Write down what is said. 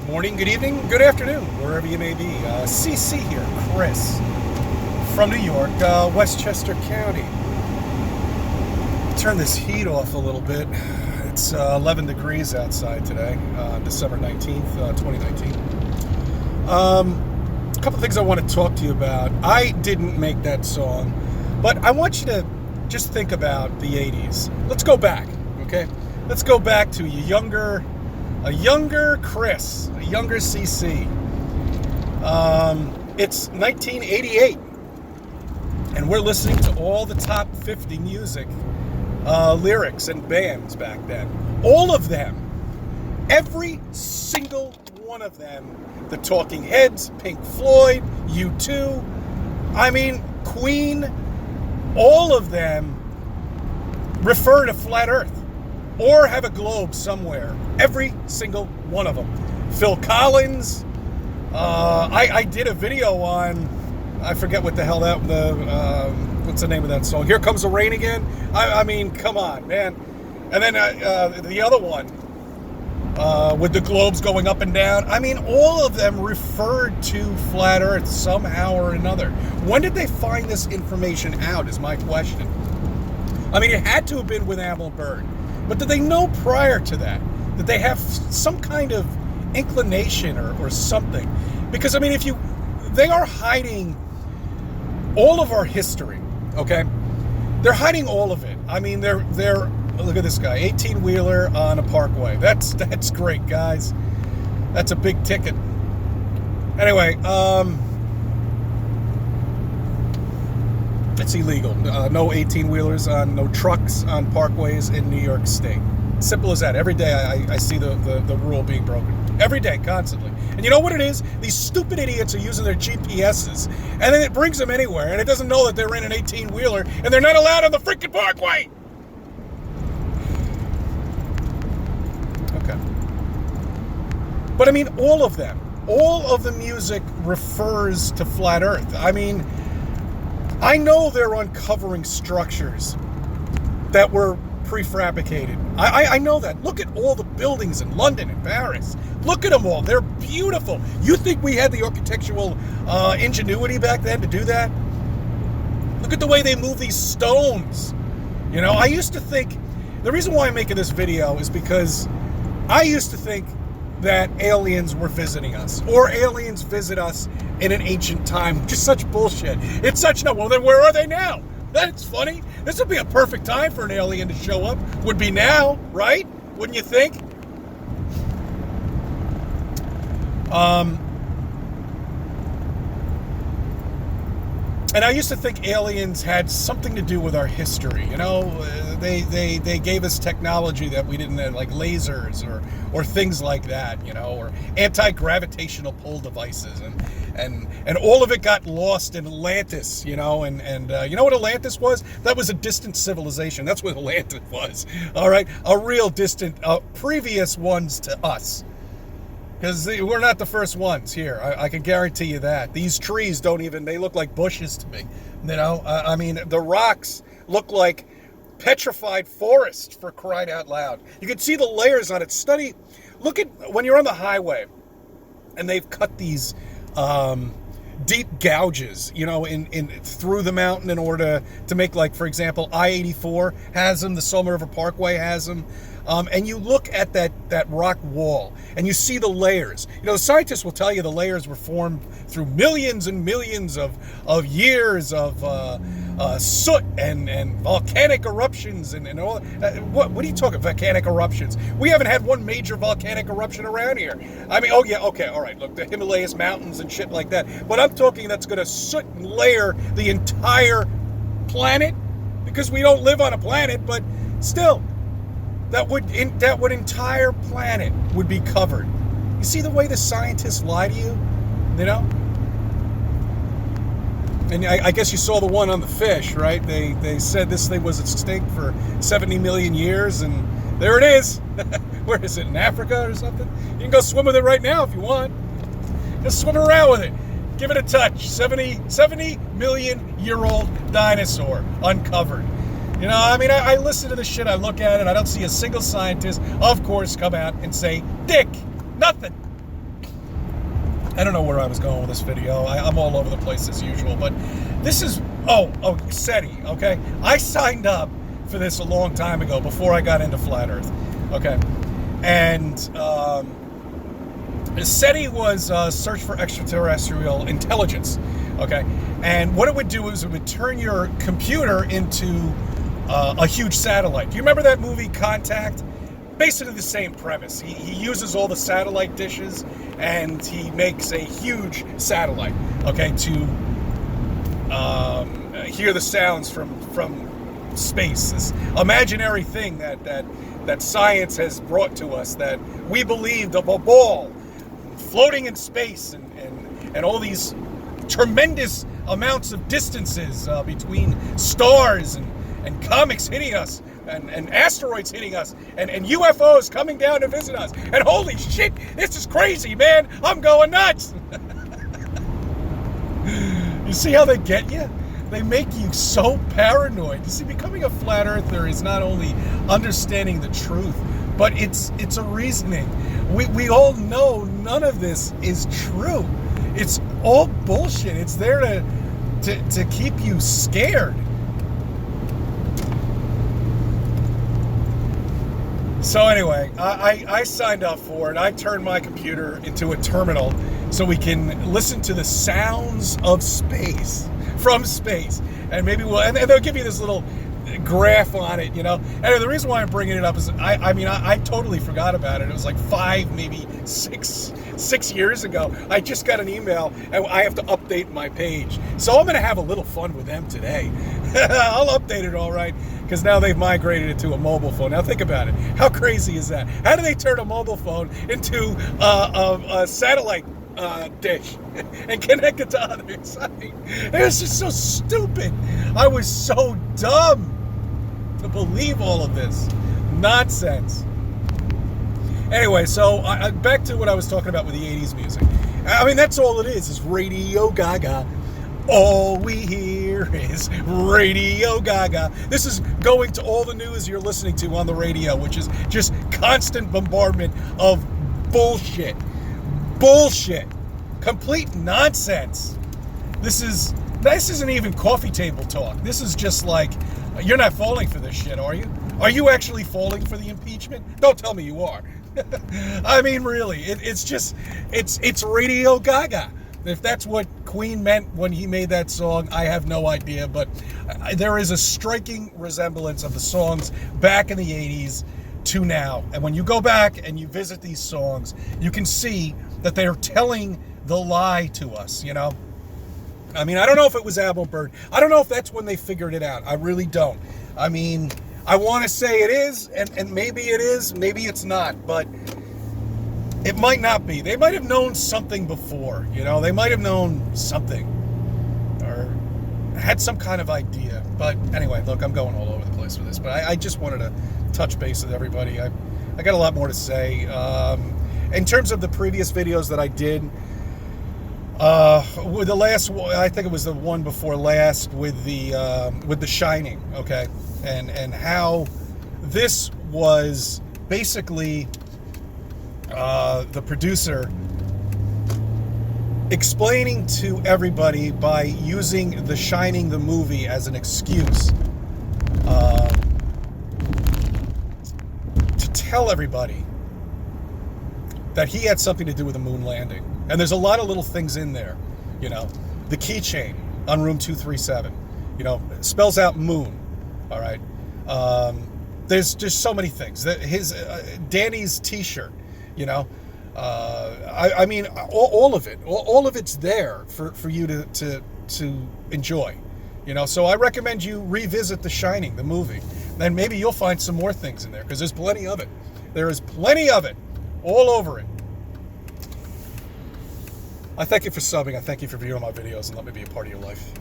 morning, good evening, good afternoon, wherever you may be. CC here, Chris, from New York, Westchester County. Turn this heat off a little bit. It's 11 degrees outside today, December 19th, 2019. A couple things I want to talk to you about. I didn't make that song, but I want you to just think about the 80s. Let's go back, okay? Let's go back to a younger Chris, a younger CC. It's 1988, and we're listening to all the top 50 music lyrics and bands back then. All of them, every single one of them. The Talking Heads, Pink Floyd, U2, I mean, Queen, all of them refer to flat Earth or have a globe somewhere. Every single one of them. Phil Collins. I did a video on, I forget what the hell what's the name of that song? Here Comes the Rain Again. I mean, come on, man. And then the other one with the globes going up and down. I mean, all of them referred to flat Earth somehow or another. When did they find this information out is my question. I mean, it had to have been with Amel Byrd. But did they know prior to that? Did they have some kind of inclination or something? Because, I mean, they are hiding all of our history, okay? They're hiding all of it. I mean, they're look at this guy, 18-wheeler on a parkway. That's great, guys. That's a big ticket. Anyway, it's illegal. No 18-wheelers on, no trucks on parkways in New York State. Simple as that. Every day I see the rule being broken. Every day, constantly. And you know what it is? These stupid idiots are using their GPSs, and then it brings them anywhere, and it doesn't know that they're in an 18-wheeler, and they're not allowed on the freaking parkway! Okay. But I mean, all of the music refers to flat Earth. I mean, I know they're uncovering structures that were prefabricated. I know that. Look at all the buildings in London and Paris. Look at them all. They're beautiful. You think we had the architectural ingenuity back then to do that? Look at the way they move these stones. You know, I used to think, the reason why I'm making this video is because I used to think that aliens were visiting us, or aliens visit us in an ancient time, which is such bullshit. It's such no, well then where are they now? That's funny. This would be a perfect time for an alien to show up. Would be now, right? Wouldn't you think? And I used to think aliens had something to do with our history. You know, they gave us technology that we didn't have, like lasers or things like that. You know, or anti-gravitational pull devices, and all of it got lost in Atlantis. You know, and you know what Atlantis was? That was a distant civilization. That's what Atlantis was. All right, a real distant, previous ones to us. Because we're not the first ones here. I can guarantee you that. These trees they look like bushes to me. You know, I mean, the rocks look like petrified forest, for crying out loud. You can see the layers on it. Look at, when you're on the highway, and they've cut these deep gouges, you know, in through the mountain in order to make, like, for example, I-84 has them, the Somme River Parkway has them. And you look at that rock wall, and you see the layers. You know, scientists will tell you the layers were formed through millions and millions of years of soot and volcanic eruptions and all. What are you talking? Volcanic eruptions? We haven't had one major volcanic eruption around here. I mean, oh yeah, okay, all right. Look, the Himalayas mountains and shit like that. But I'm talking that's going to soot and layer the entire planet, because we don't live on a planet, but still. That entire planet would be covered. You see the way the scientists lie to you? You know? And I guess you saw the one on the fish, right? They said this thing was extinct for 70 million years, and there it is. Where is it, in Africa or something? You can go swim with it right now if you want. Just swim around with it. Give it a touch. 70 million year old dinosaur uncovered. You know, I mean, I listen to this shit, I look at it, I don't see a single scientist, of course, come out and say, dick, nothing. I don't know where I was going with this video. I'm all over the place as usual, but this is, SETI, okay? I signed up for this a long time ago before I got into Flat Earth, okay? And SETI was Search for Extraterrestrial Intelligence, okay? And what it would do is it would turn your computer into a huge satellite. Do you remember that movie Contact? Basically the same premise. He uses all the satellite dishes and he makes a huge satellite, okay, to hear the sounds from space. This imaginary thing that science has brought to us, that we believed of a ball floating in space and all these tremendous amounts of distances between stars and comets hitting us. And asteroids hitting us, and UFOs coming down to visit us, and holy shit, this is crazy, man, I'm going nuts. You see how they get you? They make you so paranoid. You see, becoming a flat earther is not only understanding the truth, but it's a reasoning. We all know none of this is true. It's all bullshit. It's there to keep you scared. So anyway, I signed up for it. I turned my computer into a terminal so we can listen to the sounds of space, from space. And maybe and they'll give you this little graph on it, you know. And the reason why I'm bringing it up is, I totally forgot about it. It was like 5, maybe 6 years ago. I just got an email and I have to update my page. So I'm going to have a little fun with them today. I'll update it all right, because now they've migrated it to a mobile phone. Now think about it. How crazy is that? How do they turn a mobile phone into a satellite dish and connect it to others? It was just so stupid. I was so dumb to believe all of this nonsense. Anyway, so back to what I was talking about with the 80s music. I mean, that's all it is Radio Gaga. All we hear is Radio Gaga. This is going to all the news you're listening to on the radio, which is just constant bombardment of bullshit. Bullshit. Complete nonsense. This isn't even coffee table talk. This is just like, you're not falling for this shit, are you? Are you actually falling for the impeachment? Don't tell me you are. I mean, really, it's Radio Gaga. If that's what Queen meant when he made that song, I have no idea, but there is a striking resemblance of the songs back in the 80s to now. And when you go back and you visit these songs, you can see that they're telling the lie to us, you know? I mean, I don't know if it was Bird. I don't know if that's when they figured it out. I really don't. I mean, I want to say it is, and maybe it is, maybe it's not, but it might not be. They might have known something before, you know? They might have known something or had some kind of idea. But anyway, look, I'm going all over the place with this, but I just wanted to touch base with everybody. I got a lot more to say. In terms of the previous videos that I did, with the last, I think it was the one before last with the Shining, okay? And how this was basically the producer explaining to everybody by using The Shining the movie as an excuse to tell everybody that he had something to do with the moon landing. And there's a lot of little things in there, you know. The keychain on room 237, you know, spells out moon, all right? There's just so many things. His Danny's t-shirt, you know, I mean, all of it, all of it's there for you to enjoy, you know. So I recommend you revisit The Shining, the movie. Then maybe you'll find some more things in there, because there's plenty of it. There is plenty of it, all over it. I thank you for subbing. I thank you for viewing my videos and let me be a part of your life.